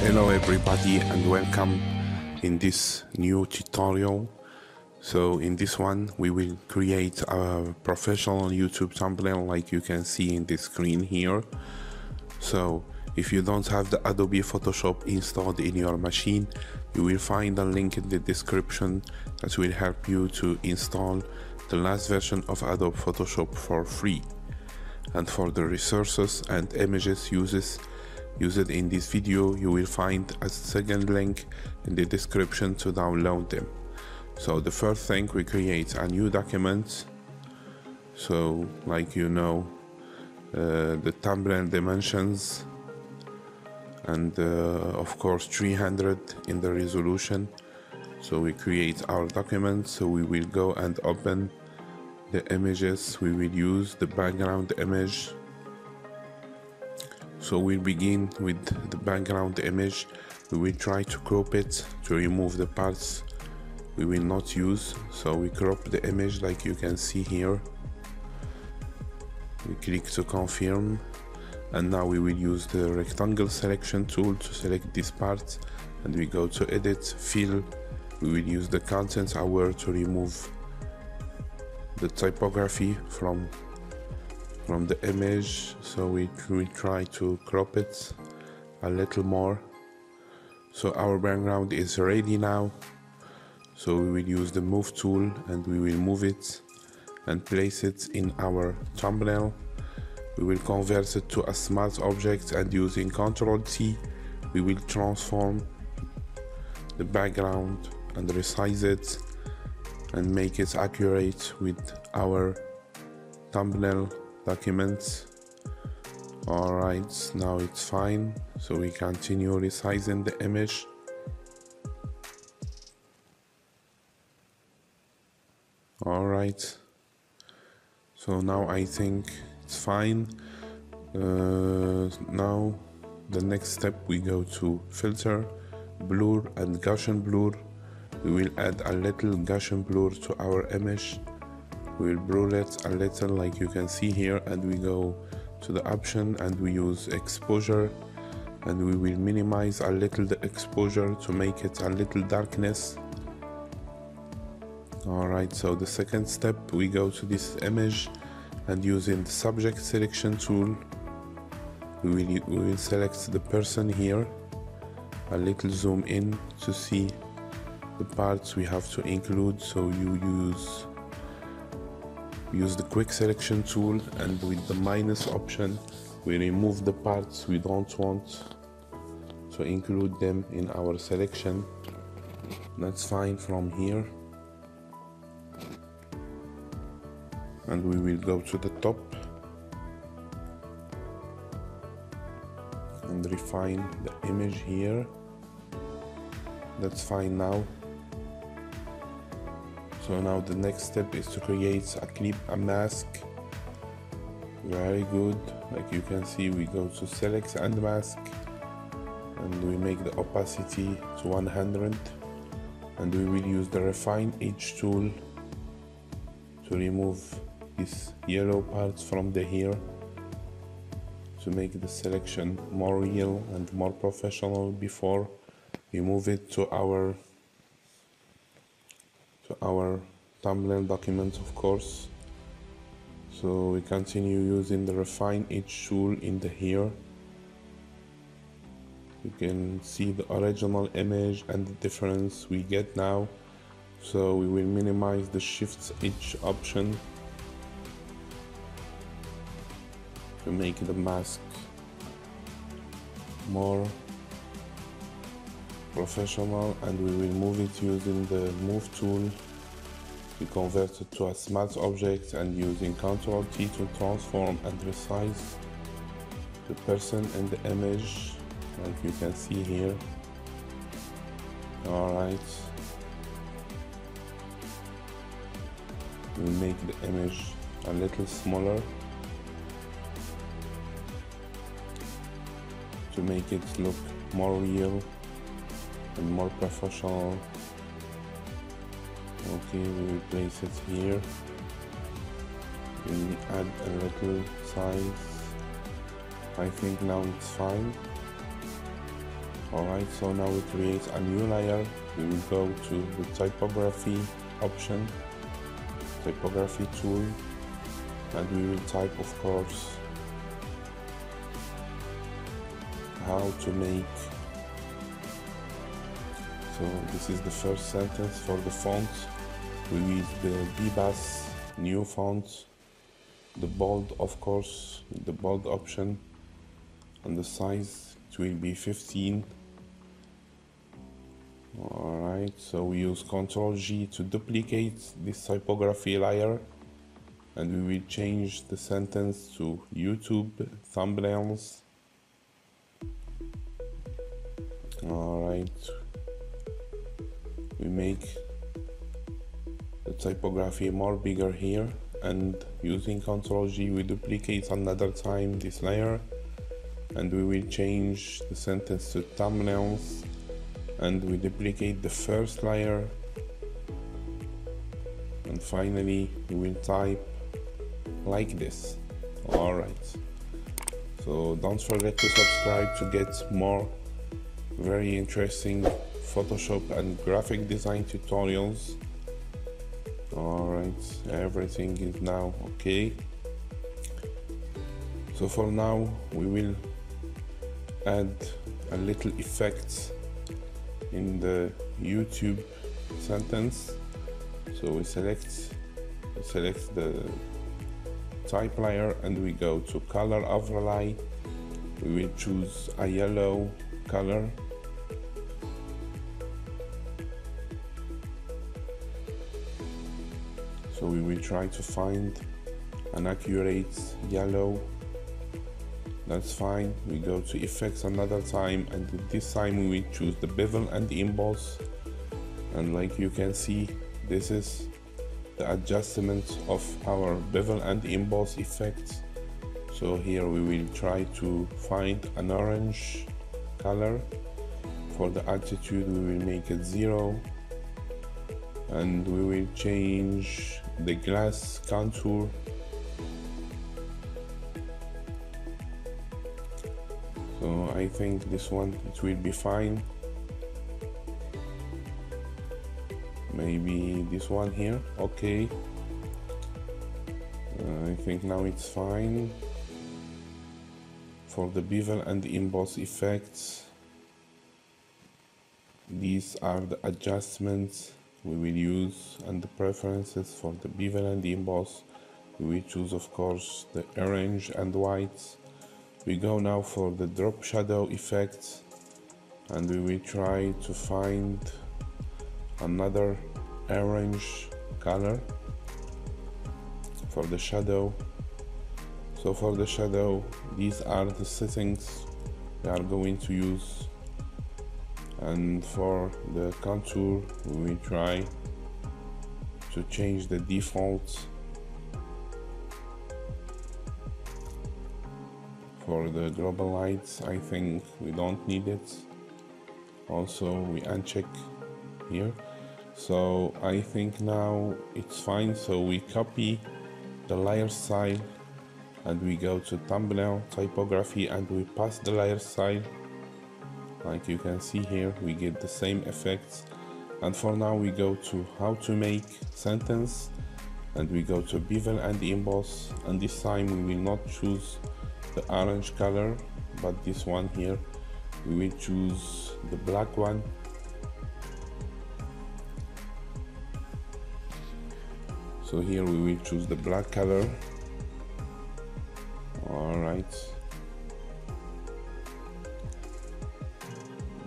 Hello everybody and welcome in this new tutorial. So in this one we will create a professional YouTube thumbnail like you can see in the screen here. So if you don't have the Adobe Photoshop installed in your machine, you will find a link in the description that will help you to install the last version of Adobe Photoshop for free. And for the resources and images used in this video, you will find a second link in the description to download them. So the first thing, we create a new document. So like you know, the thumbnail dimensions and of course 300 in the resolution. So we create our document. So we will go and open the images we will use, the background image. So we'll begin with the background image. We will try to crop it to remove the parts we will not use. So we crop the image like you can see here. We click to confirm, and now we will use the rectangle selection tool to select this part, and we go to edit, fill. We will use the content aware to remove the typography from the image. So we try to crop it a little more. So our background is ready now. So we will use the move tool and we will move it and place it in our thumbnail. We will convert it to a smart object, and using Ctrl T we will transform the background and resize it and make it accurate with our thumbnail documents. Alright, now it's fine. So we continue resizing the image. Alright, so now I think it's fine. Now the next step, we go to filter, blur and Gaussian blur. We will add a little Gaussian blur to our image. We will blur it a little like you can see here, and we go to the option and we use exposure, and we will minimize a little the exposure to make it a little darkness. Alright, so the second step, we go to this image and using the subject selection tool, we will select the person here, a little zoom in to see the parts we have to include. So you use the quick selection tool, and with the minus option we remove the parts we don't want to include them in our selection. That's fine from here, and we will go to the top and refine the image here. That's fine now. So now the next step is to create a mask. Very good. Like you can see, we go to select and mask, and we make the opacity to 100, and we will use the refine edge tool to remove these yellow parts from the hair to make the selection more real and more professional before we move it to our thumbnail document, of course. So we continue using the refine edge tool in the hair. You can see the original image and the difference we get now. So we will minimize the shift edge option to make the mask more professional, and we will move it using the move tool. We convert it to a smart object, and using Ctrl T to transform and resize the person in the image like you can see here. Alright, we make the image a little smaller to make it look more real and more professional. Okay, we will place it here. We add a little size. I think now it's fine. Alright, so now we create a new layer. We will go to the typography option, typography tool, and we will type, of course, how to make. So this is the first sentence. For the font, we use the Bebas new font, the bold, of course, the bold option, and the size it will be 15. Alright, so we use Ctrl G to duplicate this typography layer, and we will change the sentence to YouTube thumbnails. Alright, we make the typography more bigger here, and using Ctrl G we duplicate another time this layer, and we will change the sentence to thumbnails, and we duplicate the first layer, and finally we will type like this. Alright, so don't forget to subscribe to get more very interesting Photoshop and graphic design tutorials. Alright, everything is now okay. So for now we will add a little effect in the YouTube sentence. So we select the type layer, and we go to color overlay. We will choose a yellow color. So we will try to find an accurate yellow. That's fine. We go to effects another time, and this time we will choose the bevel and emboss, and like you can see, this is the adjustment of our bevel and emboss effect. So here we will try to find an orange color. For the altitude we will make it 0, and we will change the glass contour. So I think this one, it will be fine. Maybe this one here, okay. I think now it's fine. For the bevel and the emboss effects, these are the adjustments we will use, and the preferences. For the bevel and the emboss, we will choose, of course, the orange and white. We go now for the drop shadow effect, and we will try to find another orange color for the shadow. So for the shadow, these are the settings we are going to use, and for the contour we will try to change the default. For the global lights, I think we don't need it. Also, we uncheck here. So I think now it's fine. So we copy the layer style, and we go to thumbnail typography, and we pass the layer style. Like you can see here, we get the same effects. And for now we go to how to make sentence, and we go to bevel and emboss, and this time we will not choose the orange color, but this one here. We will choose the black one. So here we will choose the black color. Alright,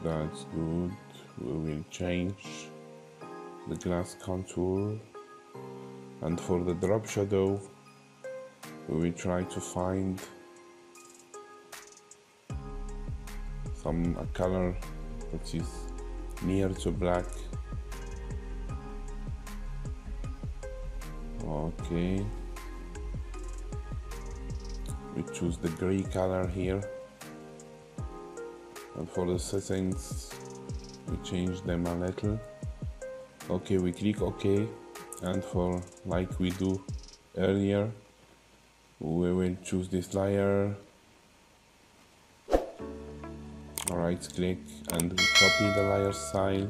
that's good. We will change the glass contour, and for the drop shadow we will try to find a color which is near to black. Okay, we choose the gray color here, and for the settings we change them a little. Okay, we click OK, and for like we do earlier, we will choose this layer. right click and we copy the layer style,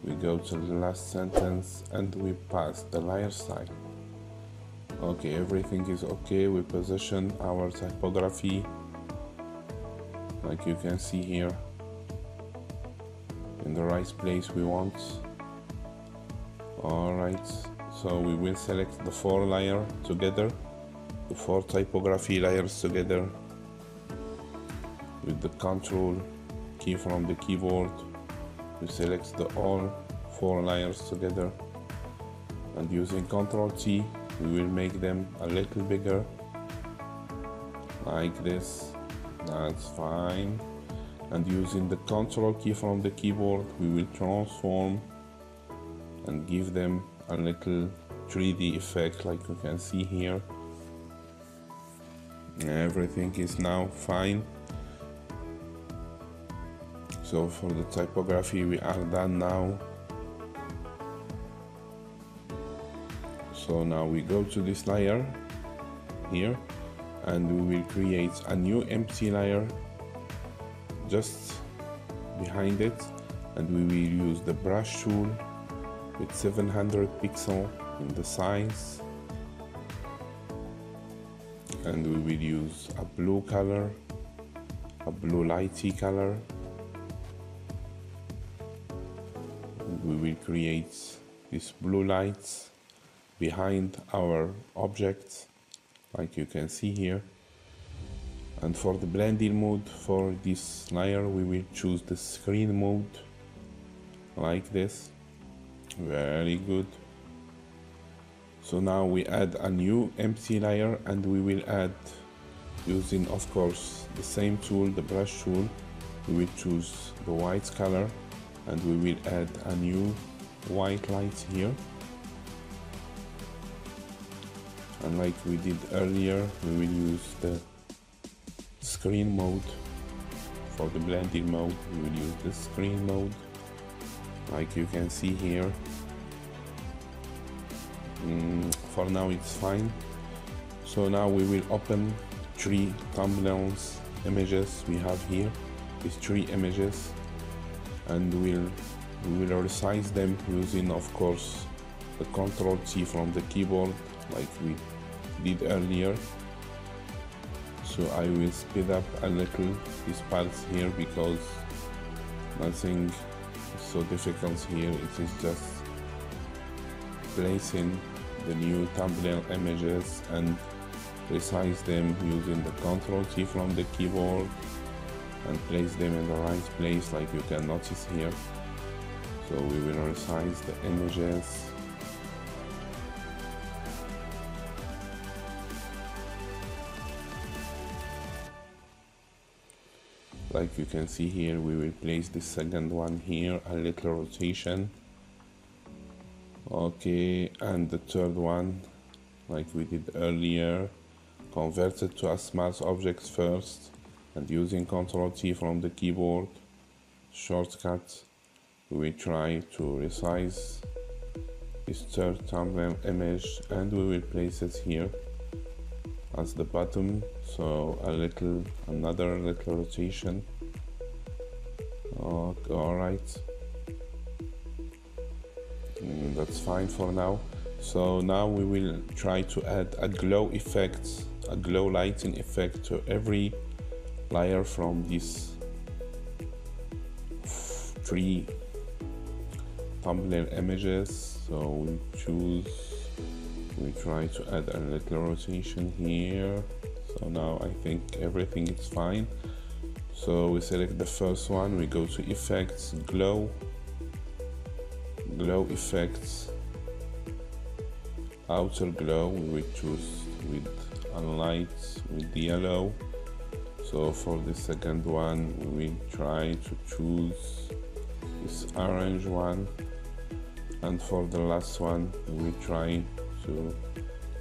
we go to the last sentence and we paste the layer style. Okay, everything is okay. We position our typography like you can see here in the right place we want. Alright, so we will select the 4 layers together, the 4 typography layers together with the Control key from the keyboard. We select the all 4 layers together and using Control T we will make them a little bigger like this. That's fine. And using the Control key from the keyboard we will transform and give them a little 3D effect like you can see here. Everything is now fine. So for the typography we are done now. So now we go to this layer here and we will create a new empty layer just behind it, and we will use the brush tool with 700 pixels in the size, and we will use a blue color, a blue lighty color, and we will create these blue lights behind our object like you can see here. And for the blending mode for this layer we will choose the screen mode like this. Very good. So now we add a new empty layer and we will add, using of course the same tool, the brush tool, we will choose the white color and we will add a new white light here. And like we did earlier, we will use the screen mode. For the blending mode we will use the screen mode like you can see here. For now it's fine. So now we will open 3 thumbnails images we have here, these 3 images, and we will resize them using of course the Control T from the keyboard like we did earlier. So I will speed up a little these parts here because nothing is so difficult here. It is just placing the new thumbnail images and resize them using the Control T from the keyboard and place them in the right place like you can notice here. So we will resize the images. Like you can see here, we will place the second one here, a little rotation. Okay, and the third one, like we did earlier, convert it to a smart object first, and using Control T from the keyboard shortcut, we will try to resize this third thumbnail image and we will place it here as the bottom, so another little rotation. Okay, alright, that's fine for now. So now we will try to add a glow effect, a glow lighting effect to every layer from these 3 thumbnail images. So we try to add a little rotation here. So now I think everything is fine. So we select the first one, we go to effects, glow effects, outer glow, we will choose with a light with the yellow. So for the second one we will try to choose this orange one, and for the last one we will try to,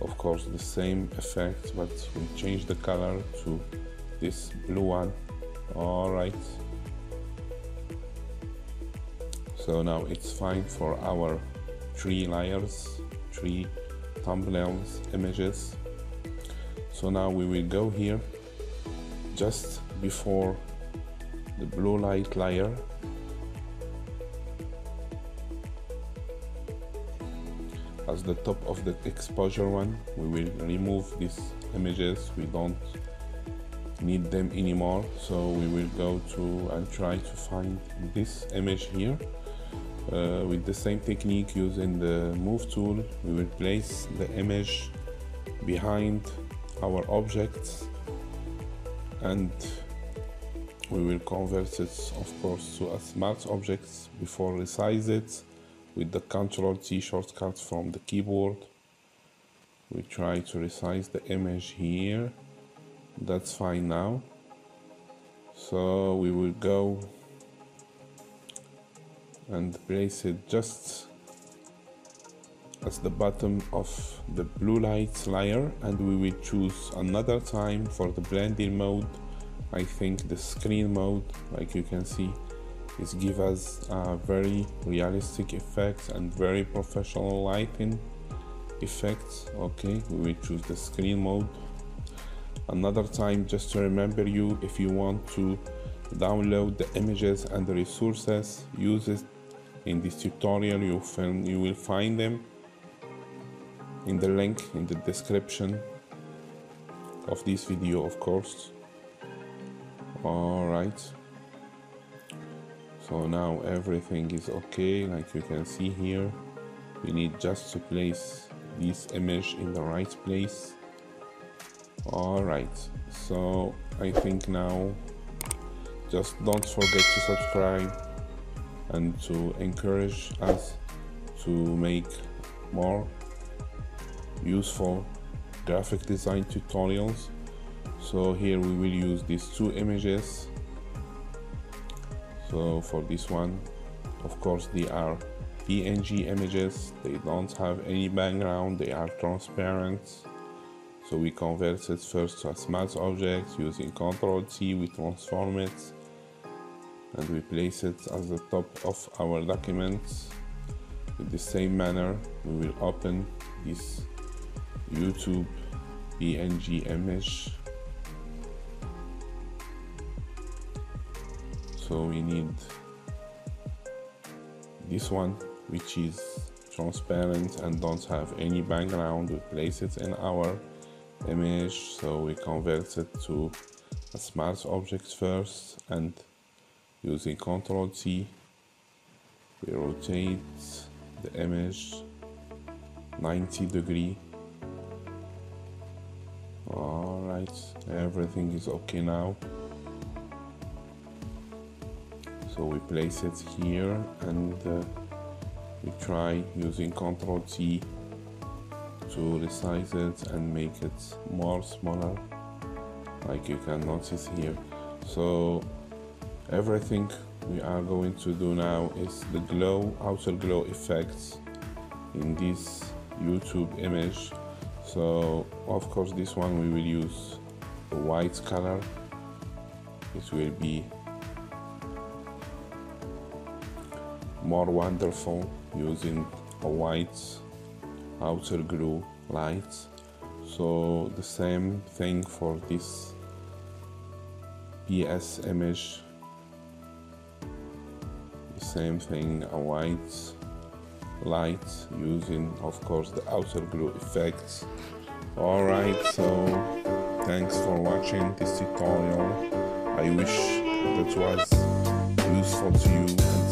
of course, the same effect, but we change the color to this blue one. Alright, so now it's fine for our 3 layers, 3 thumbnails images. So now we will go here just before the blue light layer. As the top of the exposure one, we will remove these images. We don't need them anymore, so we will go to and try to find this image here. With the same technique, using the move tool, we will place the image behind our objects, and we will convert it, of course, to a smart object before resize it with the Ctrl+T shortcut from the keyboard. We try to resize the image here. That's fine now. So we will go and place it just as the bottom of the blue light layer, and we will choose another time for the blending mode. I think the screen mode, like you can see, is give us a very realistic effect and very professional lighting effects. Okay, we will choose the screen mode. Another time, just to remember you, if you want to download the images and the resources, use it in this tutorial. You will find them in the link in the description of this video, of course. Alright, so now everything is okay. Like you can see here, we need just to place this image in the right place. Alright, so I think now just don't forget to subscribe and to encourage us to make more useful graphic design tutorials. So here we will use these two images. So for this one, of course, they are PNG images. They don't have any background, they are transparent. So we convert it first to a smart object. Using Ctrl+T, we transform it and we place it as the top of our document. In the same manner, we will open this YouTube PNG image. So we need this one, which is transparent and don't have any background. We place it in our image, so we convert it to a smart object first, and using Ctrl+T, we rotate the image 90 degrees. Alright, everything is okay now. So we place it here, and we try using Ctrl+T to resize it and make it more smaller, like you can notice here. So everything we are going to do now is the glow, outer glow effects in this YouTube image. So of course this one we will use the white color. It will be more wonderful using a white outer glow light. So the same thing for this PS image, the same thing, a white light using, of course, the outer glow effects. Alright, so thanks for watching this tutorial. I wish that was useful to you, and